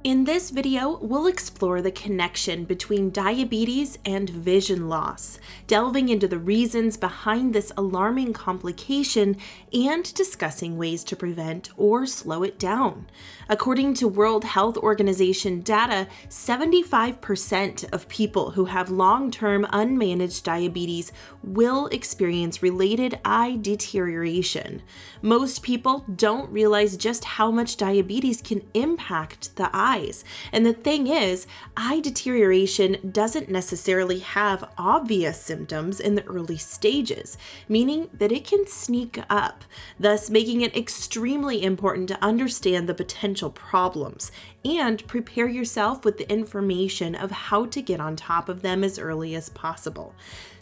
In this video, we'll explore the connection between diabetes and vision loss, delving into the reasons behind this alarming complication and discussing ways to prevent or slow it down. According to World Health Organization data, 75% of people who have long-term unmanaged diabetes will experience related eye deterioration. Most people don't realize just how much diabetes can impact the eyes. And the thing is, eye deterioration doesn't necessarily have obvious symptoms in the early stages, meaning that it can sneak up, thus making it extremely important to understand the potential problems and prepare yourself with the information of how to get on top of them as early as possible,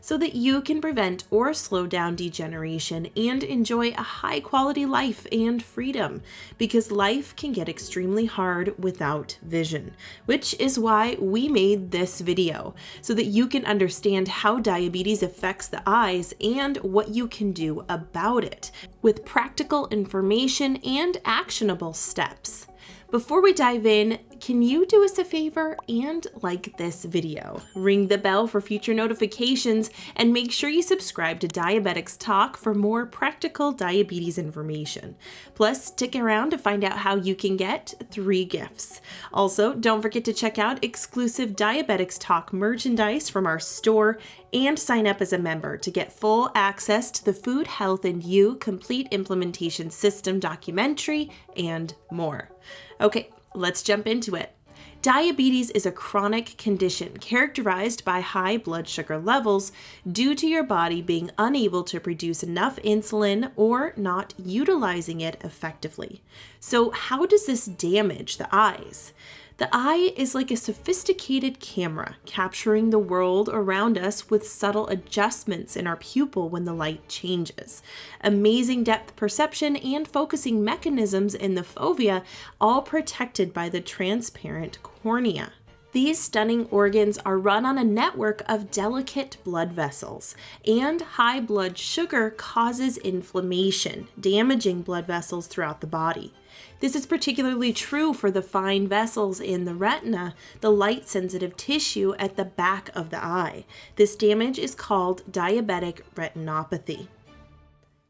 so that you can prevent or slow down degeneration and enjoy a high-quality life and freedom, because life can get extremely hard without vision, which is why we made this video, so that you can understand how diabetes affects the eyes and what you can do about it, with practical information and actionable steps. Before we dive in, can you do us a favor and like this video? Ring the bell for future notifications and make sure you subscribe to Diabetics Talk for more practical diabetes information. Plus, stick around to find out how you can get 3 gifts. Also, don't forget to check out exclusive Diabetics Talk merchandise from our store and sign up as a member to get full access to the Food, Health, and You Complete Implementation System documentary and more. Okay, let's jump into it. Diabetes is a chronic condition characterized by high blood sugar levels due to your body being unable to produce enough insulin or not utilizing it effectively. So how does this damage the eyes? The eye is like a sophisticated camera, capturing the world around us with subtle adjustments in our pupil when the light changes. Amazing depth perception and focusing mechanisms in the fovea, all protected by the transparent cornea. These stunning organs are run on a network of delicate blood vessels, and high blood sugar causes inflammation, damaging blood vessels throughout the body. This is particularly true for the fine vessels in the retina, the light-sensitive tissue at the back of the eye. This damage is called diabetic retinopathy.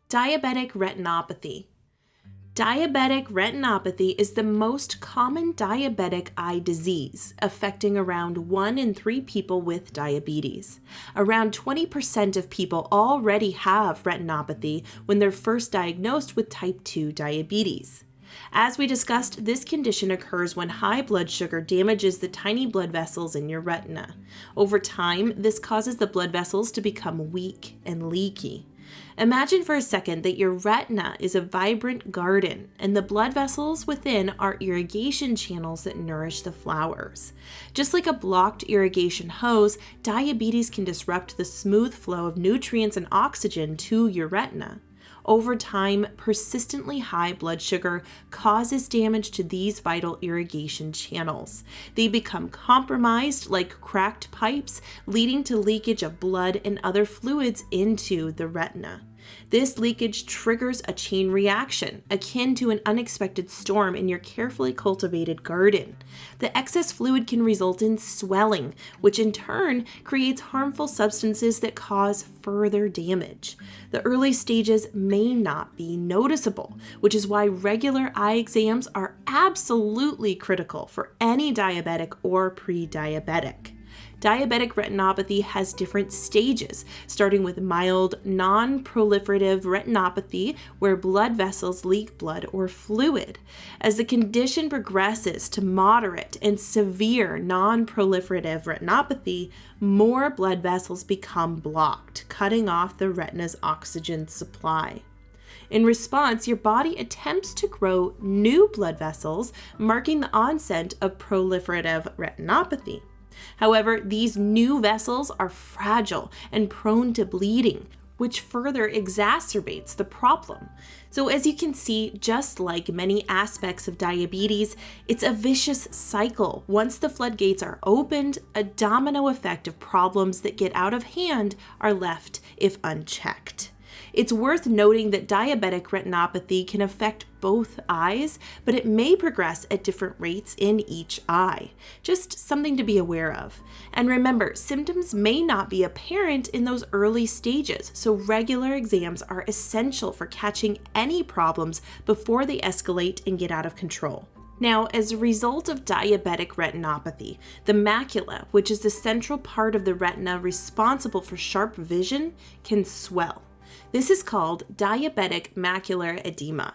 Diabetic retinopathy. Diabetic retinopathy is the most common diabetic eye disease, affecting around 1 in 3 people with diabetes. Around 20% of people already have retinopathy when they're first diagnosed with type 2 diabetes. As we discussed, this condition occurs when high blood sugar damages the tiny blood vessels in your retina. Over time, this causes the blood vessels to become weak and leaky. Imagine for a second that your retina is a vibrant garden and the blood vessels within are irrigation channels that nourish the flowers. Just like a blocked irrigation hose, diabetes can disrupt the smooth flow of nutrients and oxygen to your retina. Over time, persistently high blood sugar causes damage to these vital irrigation channels. They become compromised like cracked pipes, leading to leakage of blood and other fluids into the retina. This leakage triggers a chain reaction, akin to an unexpected storm in your carefully cultivated garden. The excess fluid can result in swelling, which in turn creates harmful substances that cause further damage. The early stages may not be noticeable, which is why regular eye exams are absolutely critical for any diabetic or pre-diabetic. Diabetic retinopathy has different stages, starting with mild non-proliferative retinopathy, where blood vessels leak blood or fluid. As the condition progresses to moderate and severe non-proliferative retinopathy, more blood vessels become blocked, cutting off the retina's oxygen supply. In response, your body attempts to grow new blood vessels, marking the onset of proliferative retinopathy. However, these new vessels are fragile and prone to bleeding, which further exacerbates the problem. So as you can see, just like many aspects of diabetes, it's a vicious cycle. Once the floodgates are opened, a domino effect of problems that get out of hand are left if unchecked. It's worth noting that diabetic retinopathy can affect both eyes, but it may progress at different rates in each eye. Just something to be aware of. And remember, symptoms may not be apparent in those early stages, so regular exams are essential for catching any problems before they escalate and get out of control. Now, as a result of diabetic retinopathy, the macula, which is the central part of the retina responsible for sharp vision, can swell. This is called diabetic macular edema.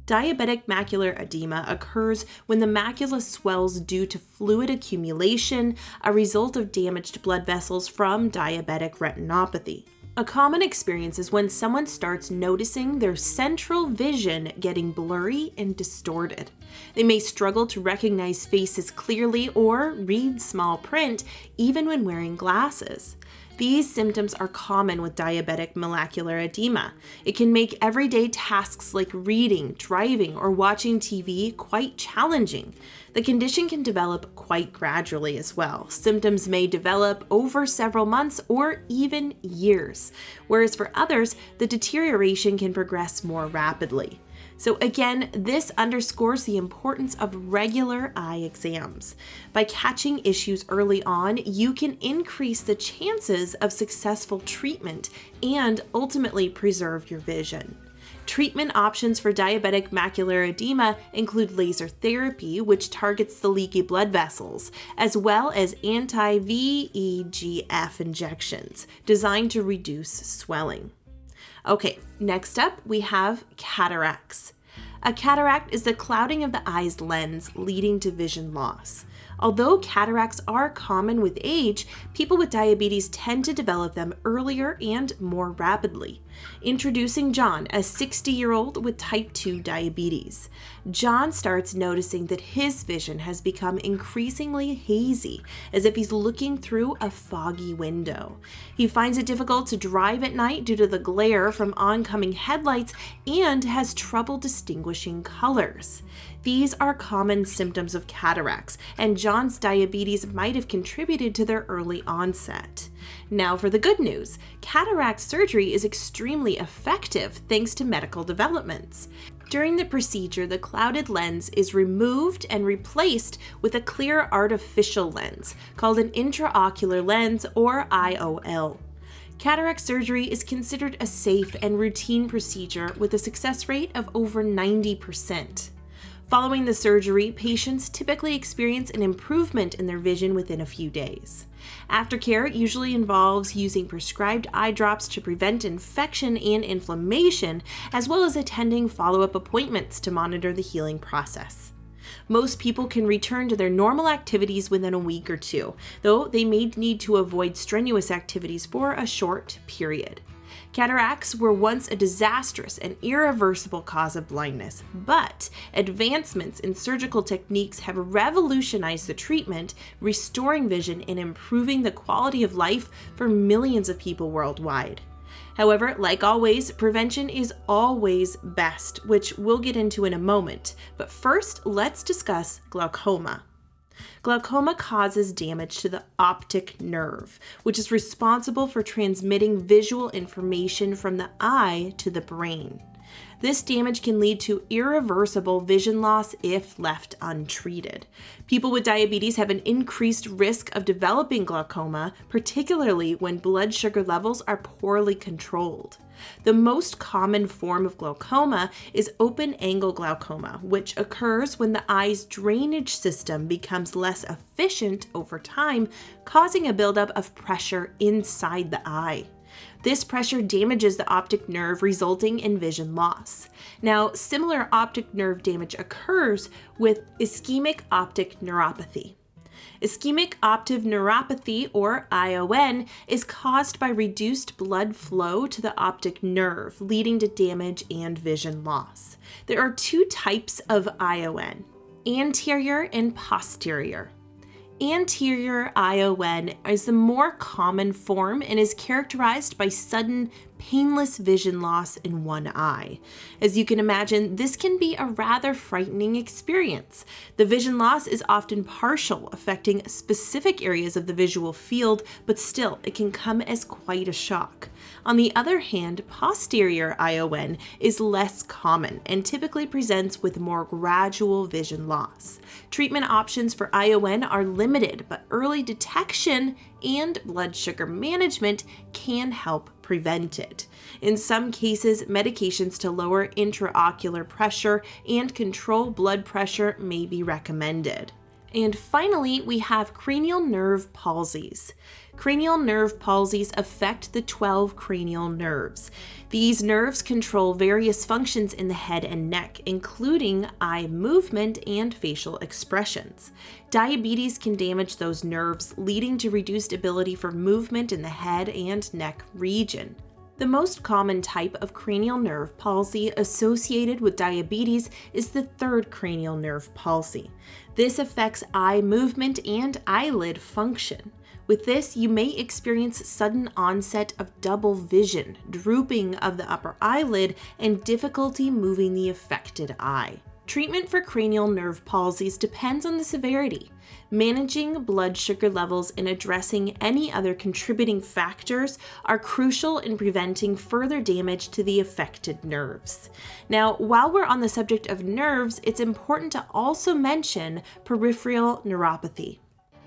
Diabetic macular edema occurs when the macula swells due to fluid accumulation, a result of damaged blood vessels from diabetic retinopathy. A common experience is when someone starts noticing their central vision getting blurry and distorted. They may struggle to recognize faces clearly or read small print, even when wearing glasses. These symptoms are common with diabetic macular edema. It can make everyday tasks like reading, driving, or watching TV quite challenging. The condition can develop quite gradually as well. Symptoms may develop over several months or even years, whereas for others, the deterioration can progress more rapidly. So again, this underscores the importance of regular eye exams. By catching issues early on, you can increase the chances of successful treatment and ultimately preserve your vision. Treatment options for diabetic macular edema include laser therapy, which targets the leaky blood vessels, as well as anti-VEGF injections designed to reduce swelling. Okay, next up we have cataracts. A cataract is the clouding of the eye's lens leading to vision loss. Although cataracts are common with age, people with diabetes tend to develop them earlier and more rapidly. Introducing John, a 60-year-old with type 2 diabetes. John starts noticing that his vision has become increasingly hazy, as if he's looking through a foggy window. He finds it difficult to drive at night due to the glare from oncoming headlights and has trouble distinguishing colors. These are common symptoms of cataracts, and John's diabetes might have contributed to their early onset. Now for the good news. Cataract surgery is extremely effective thanks to medical developments. During the procedure, the clouded lens is removed and replaced with a clear artificial lens called an intraocular lens, or IOL. Cataract surgery is considered a safe and routine procedure with a success rate of over 90%. Following the surgery, patients typically experience an improvement in their vision within a few days. Aftercare usually involves using prescribed eye drops to prevent infection and inflammation, as well as attending follow-up appointments to monitor the healing process. Most people can return to their normal activities within a week or two, though they may need to avoid strenuous activities for a short period. Cataracts were once a disastrous and irreversible cause of blindness, but advancements in surgical techniques have revolutionized the treatment, restoring vision and improving the quality of life for millions of people worldwide. However, like always, prevention is always best, which we'll get into in a moment. But first, let's discuss glaucoma. Glaucoma causes damage to the optic nerve, which is responsible for transmitting visual information from the eye to the brain. This damage can lead to irreversible vision loss if left untreated. People with diabetes have an increased risk of developing glaucoma, particularly when blood sugar levels are poorly controlled. The most common form of glaucoma is open-angle glaucoma, which occurs when the eye's drainage system becomes less efficient over time, causing a buildup of pressure inside the eye. This pressure damages the optic nerve, resulting in vision loss. Now, similar optic nerve damage occurs with ischemic optic neuropathy. Ischemic optic neuropathy, or ION, is caused by reduced blood flow to the optic nerve, leading to damage and vision loss. There are two types of ION, anterior and posterior. Anterior ION is the more common form and is characterized by sudden painless vision loss in one eye. As you can imagine, this can be a rather frightening experience. The vision loss is often partial, affecting specific areas of the visual field, but still, it can come as quite a shock. On the other hand, posterior ION is less common and typically presents with more gradual vision loss. Treatment options for ION are limited, but early detection and blood sugar management can help prevent it. In some cases, medications to lower intraocular pressure and control blood pressure may be recommended. And finally, we have cranial nerve palsies. Cranial nerve palsies affect the 12 cranial nerves. These nerves control various functions in the head and neck, including eye movement and facial expressions. Diabetes can damage those nerves, leading to reduced ability for movement in the head and neck region. The most common type of cranial nerve palsy associated with diabetes is the third cranial nerve palsy. This affects eye movement and eyelid function. With this, you may experience sudden onset of double vision, drooping of the upper eyelid, and difficulty moving the affected eye. Treatment for cranial nerve palsies depends on the severity. Managing blood sugar levels and addressing any other contributing factors are crucial in preventing further damage to the affected nerves. Now, while we're on the subject of nerves, it's important to also mention peripheral neuropathy.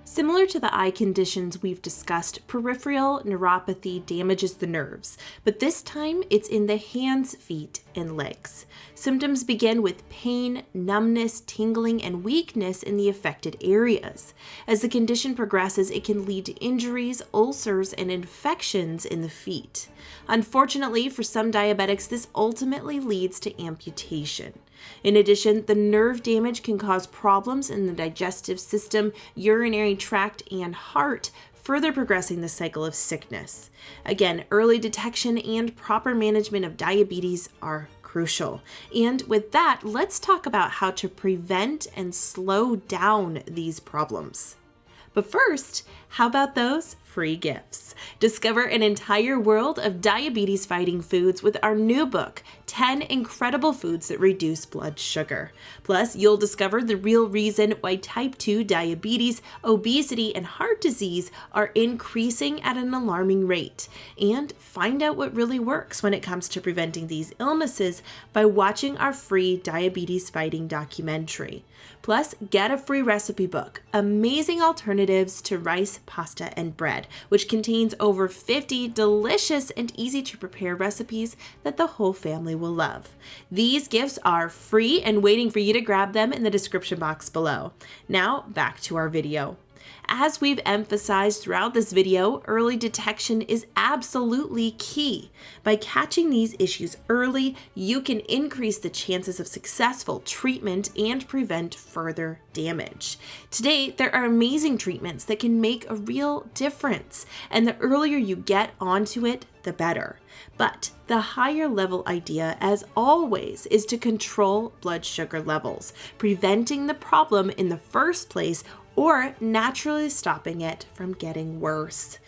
Similar to the eye conditions we've discussed, peripheral neuropathy damages the nerves, but this time it's in the hands, feet, and legs. Symptoms begin with pain, numbness, tingling, and weakness in the affected areas. As the condition progresses, it can lead to injuries, ulcers, and infections in the feet. Unfortunately, for some diabetics, this ultimately leads to amputation. In addition, the nerve damage can cause problems in the digestive system, urinary tract, and heart, further progressing the cycle of sickness. Again, early detection and proper management of diabetes are crucial. And with that, let's talk about how to prevent and slow down these problems. But first, how about those free gifts? Discover an entire world of diabetes-fighting foods with our new book, 10 Incredible Foods That Reduce Blood Sugar. Plus, you'll discover the real reason why type 2 diabetes, obesity, and heart disease are increasing at an alarming rate. And find out what really works when it comes to preventing these illnesses by watching our free diabetes-fighting documentary. Plus, get a free recipe book, Amazing Alternatives to Rice, Pasta, and Bread, which contains over 50 delicious and easy to prepare recipes that the whole family will love. These gifts are free and waiting for you to grab them in the description box below. Now, back to our video. As we've emphasized throughout this video, early detection is absolutely key. By catching these issues early, you can increase the chances of successful treatment and prevent further damage. Today, there are amazing treatments that can make a real difference, and the earlier you get onto it, the better. But the higher level idea, as always, is to control blood sugar levels, preventing the problem in the first place or naturally stopping it from getting worse,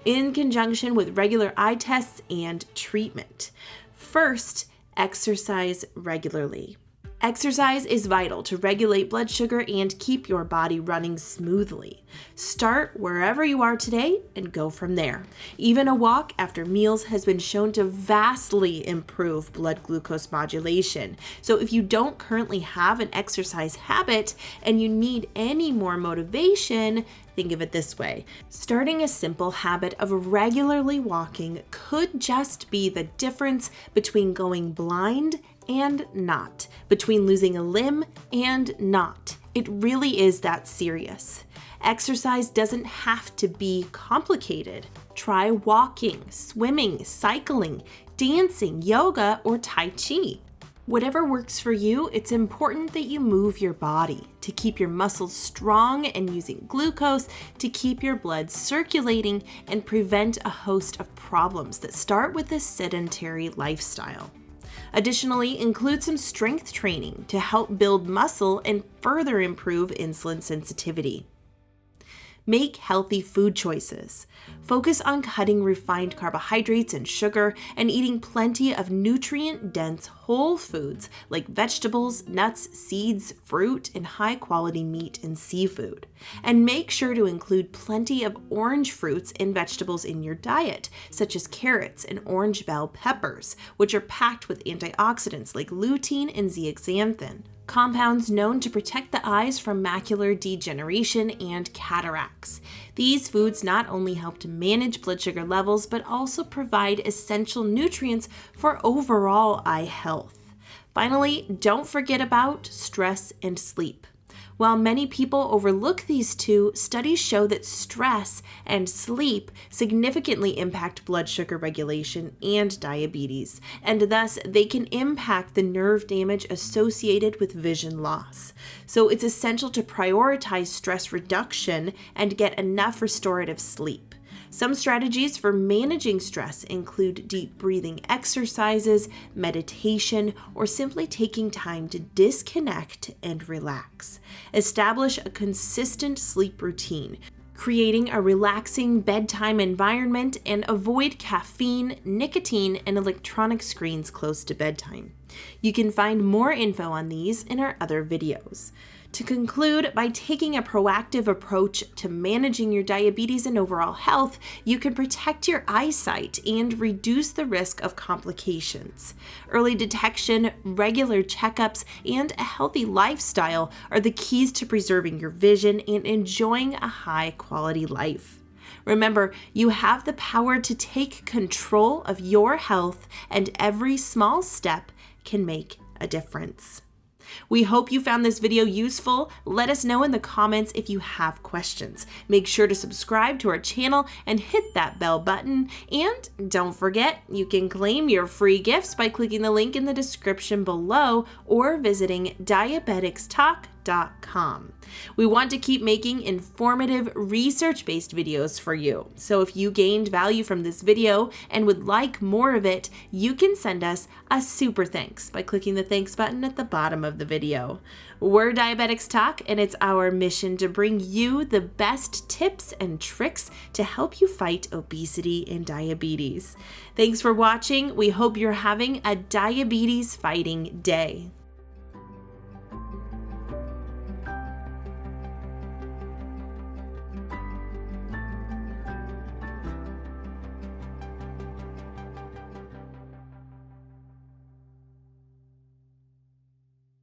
in conjunction with regular eye tests and treatment. First, exercise regularly. Exercise is vital to regulate blood sugar and keep your body running smoothly. Start wherever you are today and go from there. Even a walk after meals has been shown to vastly improve blood glucose modulation. So if you don't currently have an exercise habit and you need any more motivation, think of it this way. Starting a simple habit of regularly walking could just be the difference between going blind and not, between losing a limb and not. It really is that serious. Exercise doesn't have to be complicated. Try walking, swimming, cycling, dancing, yoga, or Tai Chi. Whatever works for you, it's important that you move your body to keep your muscles strong and using glucose to keep your blood circulating and prevent a host of problems that start with a sedentary lifestyle. Additionally, include some strength training to help build muscle and further improve insulin sensitivity. Make healthy food choices. Focus on cutting refined carbohydrates and sugar and eating plenty of nutrient-dense whole foods like vegetables, nuts, seeds, fruit, and high-quality meat and seafood. And make sure to include plenty of orange fruits and vegetables in your diet, such as carrots and orange bell peppers, which are packed with antioxidants like lutein and zeaxanthin, compounds known to protect the eyes from macular degeneration and cataracts. These foods not only help to manage blood sugar levels, but also provide essential nutrients for overall eye health. Finally, don't forget about stress and sleep. While many people overlook these two, studies show that stress and sleep significantly impact blood sugar regulation and diabetes, and thus they can impact the nerve damage associated with vision loss. So it's essential to prioritize stress reduction and get enough restorative sleep. Some strategies for managing stress include deep breathing exercises, meditation, or simply taking time to disconnect and relax. Establish a consistent sleep routine, creating a relaxing bedtime environment, and avoid caffeine, nicotine, and electronic screens close to bedtime. You can find more info on these in our other videos. To conclude, by taking a proactive approach to managing your diabetes and overall health, you can protect your eyesight and reduce the risk of complications. Early detection, regular checkups, and a healthy lifestyle are the keys to preserving your vision and enjoying a high-quality life. Remember, you have the power to take control of your health, and every small step can make a difference. We hope you found this video useful. Let us know in the comments if you have questions. Make sure to subscribe to our channel and hit that bell button. And don't forget, you can claim your free gifts by clicking the link in the description below or visiting Diabeticstalk.com. We want to keep making informative, research-based videos for you. So if you gained value from this video and would like more of it, you can send us a super thanks by clicking the thanks button at the bottom of the video. We're Diabetics Talk, and it's our mission to bring you the best tips and tricks to help you fight obesity and diabetes. Thanks for watching. We hope you're having a diabetes fighting day.